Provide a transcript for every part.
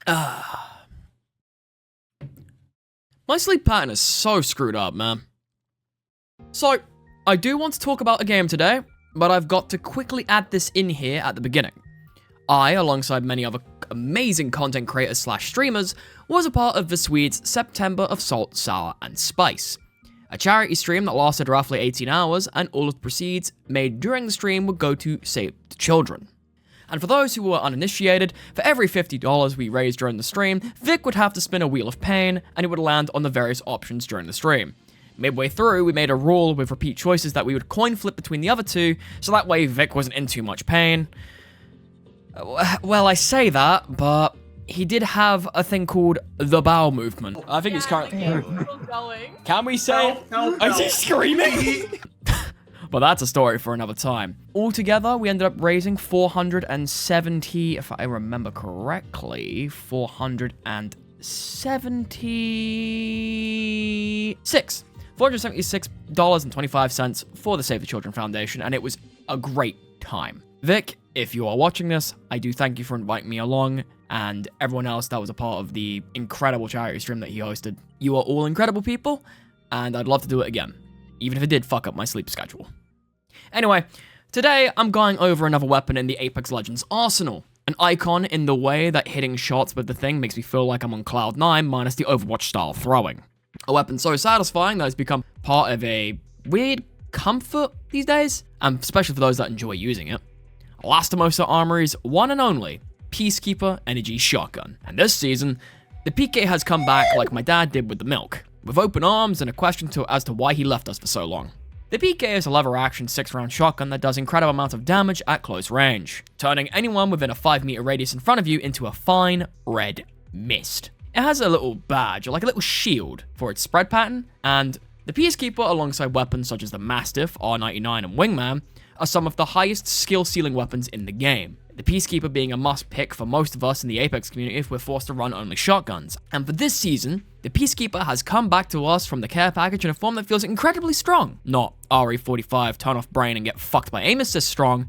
My sleep pattern is so screwed up, man. So, I do want to talk about a game today, but I've got to quickly add this in here at the beginning. I, alongside many other amazing content creators / streamers, was a part of the Swedes' September of Salt, Sour, and Spice, a charity stream that lasted roughly 18 hours, and all of the proceeds made during the stream would go to save the children. And for those who were uninitiated, for every $50 we raised during the stream, Vic would have to spin a wheel of pain, and it would land on the various options during the stream. Midway through, we made a rule with repeat choices that we would coin flip between the other two, so that way Vic wasn't in too much pain. Well, I say that, but he did have a thing called the bowel movement. I think it's currently... Can we say... Is he screaming? But that's a story for another time. Altogether, we ended up raising 470, if I remember correctly, 476.25 for the Save the Children Foundation, and it was a great time. Vic, if you are watching this, I do thank you for inviting me along, and everyone else that was a part of the incredible charity stream that he hosted. You are all incredible people, and I'd love to do it again, even if it did fuck up my sleep schedule. Anyway, today I'm going over another weapon in the Apex Legends arsenal. An icon in the way that hitting shots with the thing makes me feel like I'm on Cloud 9 minus the Overwatch style throwing. A weapon so satisfying that it's become part of a weird comfort these days, and especially for those that enjoy using it. Lastimosa Armory's one and only Peacekeeper Energy Shotgun. And this season, the PK has come back like my dad did with the milk, with open arms and a question as to why he left us for so long. The PK is a lever-action 6-round shotgun that does incredible amounts of damage at close range, turning anyone within a 5-meter radius in front of you into a fine red mist. It has a little badge, or like a little shield, for its spread pattern, and the Peacekeeper, alongside weapons such as the Mastiff, R99, and Wingman, are some of the highest skill-ceiling weapons in the game. The Peacekeeper being a must-pick for most of us in the Apex community if we're forced to run only shotguns. And for this season, the Peacekeeper has come back to us from the care package in a form that feels incredibly strong. Not RE45, turn off brain and get fucked by aim assist strong,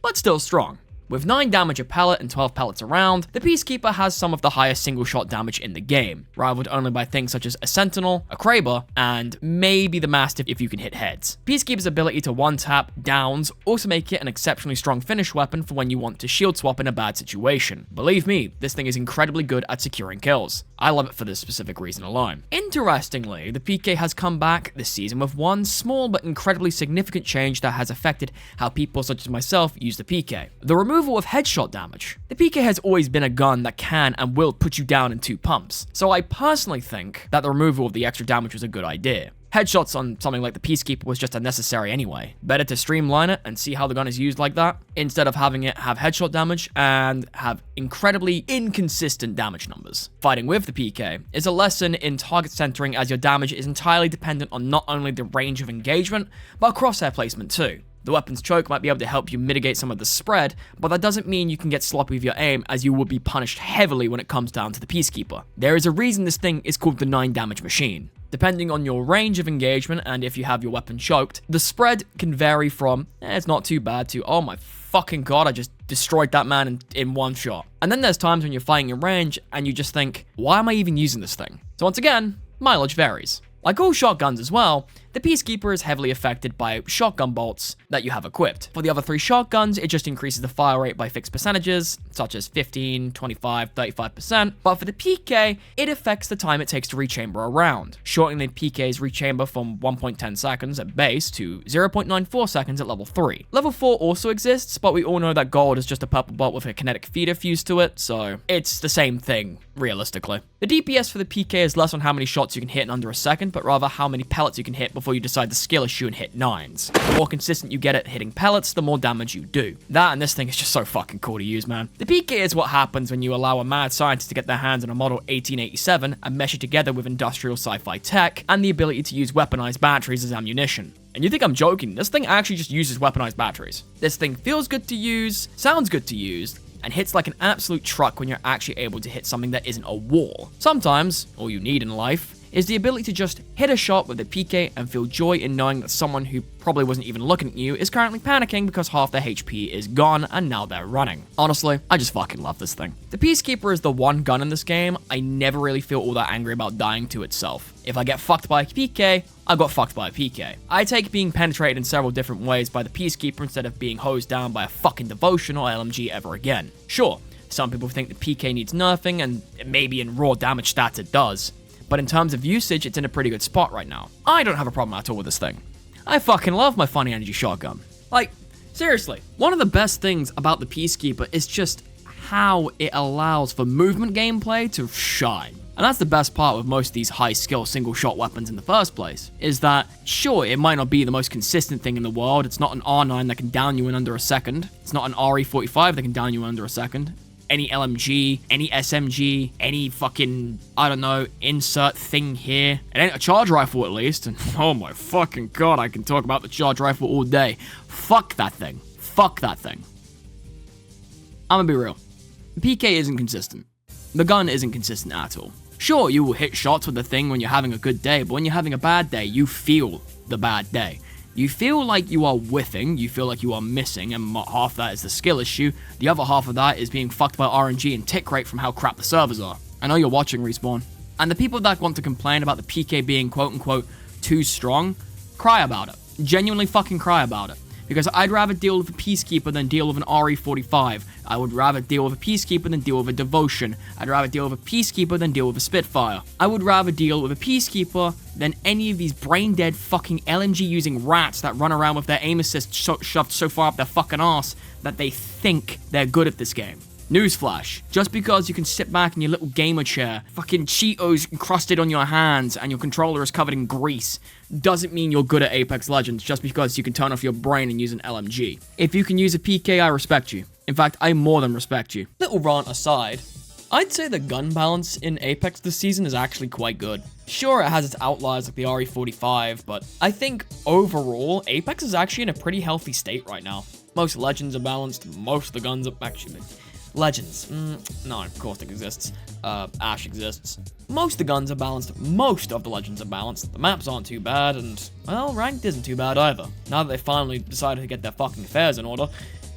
but still strong. With 9 damage a pellet and 12 pellets around, the Peacekeeper has some of the highest single-shot damage in the game, rivaled only by things such as a Sentinel, a Kraber, and maybe the Mastiff if you can hit heads. Peacekeeper's ability to one-tap downs also make it an exceptionally strong finish weapon for when you want to shield swap in a bad situation. Believe me, this thing is incredibly good at securing kills. I love it for this specific reason alone. Interestingly, the PK has come back this season with one small but incredibly significant change that has affected how people such as myself use the PK. The removal of headshot damage. The PK has always been a gun that can and will put you down in 2 pumps, so I personally think that the removal of the extra damage was a good idea. Headshots on something like the Peacekeeper was just unnecessary anyway. Better to streamline it and see how the gun is used like that, instead of having it have headshot damage and have incredibly inconsistent damage numbers. Fighting with the PK is a lesson in target centering, as your damage is entirely dependent on not only the range of engagement, but crosshair placement too. The weapon's choke might be able to help you mitigate some of the spread, but that doesn't mean you can get sloppy with your aim, as you will be punished heavily when it comes down to the Peacekeeper. There is a reason this thing is called the 9 damage machine. Depending on your range of engagement and if you have your weapon choked, the spread can vary from, it's not too bad, to, oh my fucking god, I just destroyed that man in one shot. And then there's times when you're fighting in range and you just think, why am I even using this thing? So once again, mileage varies. Like all shotguns as well, the Peacekeeper is heavily affected by shotgun bolts that you have equipped. For the other 3 shotguns, it just increases the fire rate by fixed percentages, such as 15, 25, 35%, but for the PK, it affects the time it takes to rechamber a round, shortening the PK's rechamber from 1.10 seconds at base to 0.94 seconds at level 3. Level 4 also exists, but we all know that gold is just a purple bolt with a kinetic feeder fused to it, so it's the same thing, realistically. The DPS for the PK is less on how many shots you can hit in under a second, but rather how many pellets you can hit before you decide the skill issue and hit 9s. The more consistent you get at hitting pellets, the more damage you do. That and this thing is just so fucking cool to use, man. The PK is what happens when you allow a mad scientist to get their hands on a model 1887 and mesh it together with industrial sci-fi tech and the ability to use weaponized batteries as ammunition. And you think I'm joking, this thing actually just uses weaponized batteries. This thing feels good to use, sounds good to use, and hits like an absolute truck when you're actually able to hit something that isn't a wall. Sometimes, all you need in life is the ability to just hit a shot with a PK and feel joy in knowing that someone who probably wasn't even looking at you is currently panicking because half their HP is gone and now they're running. Honestly, I just fucking love this thing. The Peacekeeper is the one gun in this game I never really feel all that angry about dying to itself. If I get fucked by a PK, I got fucked by a PK. I take being penetrated in several different ways by the Peacekeeper instead of being hosed down by a fucking Devotion or LMG ever again. Sure, some people think the PK needs nerfing, and maybe in raw damage stats it does, but in terms of usage, it's in a pretty good spot right now. I don't have a problem at all with this thing. I fucking love my funny energy shotgun. Like, seriously, one of the best things about the Peacekeeper is just how it allows for movement gameplay to shine. And that's the best part with most of these high-skill single-shot weapons in the first place, is that, sure, it might not be the most consistent thing in the world. It's not an R9 that can down you in under a second. It's not an RE45 that can down you in under a second. Any LMG, any SMG, any fucking, I don't know, insert thing here. It ain't a charge rifle at least, and oh my fucking god, I can talk about the charge rifle all day. Fuck that thing. Fuck that thing. I'm gonna be real. The PK isn't consistent. The gun isn't consistent at all. Sure, you will hit shots with the thing when you're having a good day, but when you're having a bad day, you feel the bad day. You feel like you are whiffing, you feel like you are missing, and half that is the skill issue. The other half of that is being fucked by RNG and tick rate from how crap the servers are. I know you're watching, Respawn. And the people that want to complain about the PK being quote-unquote too strong, cry about it. Genuinely fucking cry about it. Because I'd rather deal with a Peacekeeper than deal with an RE45. I would rather deal with a Peacekeeper than deal with a Devotion. I'd rather deal with a Peacekeeper than deal with a Spitfire. I would rather deal with a Peacekeeper than any of these brain-dead fucking LMG-using rats that run around with their aim assist shoved so far up their fucking arse that they think they're good at this game. Newsflash, just because you can sit back in your little gamer chair, fucking Cheetos encrusted on your hands, and your controller is covered in grease, doesn't mean you're good at Apex Legends just because you can turn off your brain and use an LMG. If you can use a PK, I respect you. In fact, I more than respect you. Little rant aside, I'd say the gun balance in Apex this season is actually quite good. Sure, it has its outliers like the RE45, but I think overall, Apex is actually in a pretty healthy state right now. Most Legends are balanced, most of the guns are actually... Legends. No, of course it exists. Ash exists. Most of the guns are balanced. Most of the Legends are balanced. The maps aren't too bad, and, well, ranked isn't too bad either. Now that they finally decided to get their fucking affairs in order,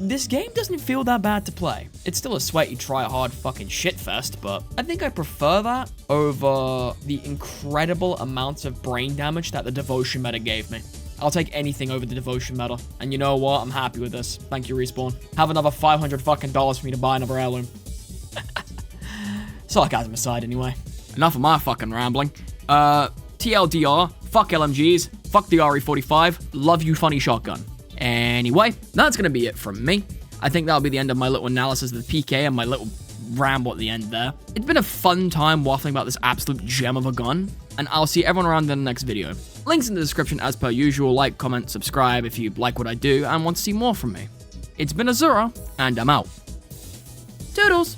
this game doesn't feel that bad to play. It's still a sweaty, try-hard fucking shitfest, but I think I prefer that over the incredible amounts of brain damage that the Devotion meta gave me. I'll take anything over the Devotion meta. And you know what? I'm happy with this. Thank you, Respawn. Have another $500 fucking for me to buy another heirloom. Sarcasm aside, anyway. Enough of my fucking rambling. TLDR, fuck LMGs, fuck the RE45, love you funny shotgun. Anyway, that's gonna be it from me. I think that'll be the end of my little analysis of the PK and my little ramble at the end there. It's been a fun time waffling about this absolute gem of a gun, and I'll see everyone around in the next video. Links in the description as per usual. Like, comment, subscribe if you like what I do and want to see more from me. It's been Azura, and I'm out. Toodles!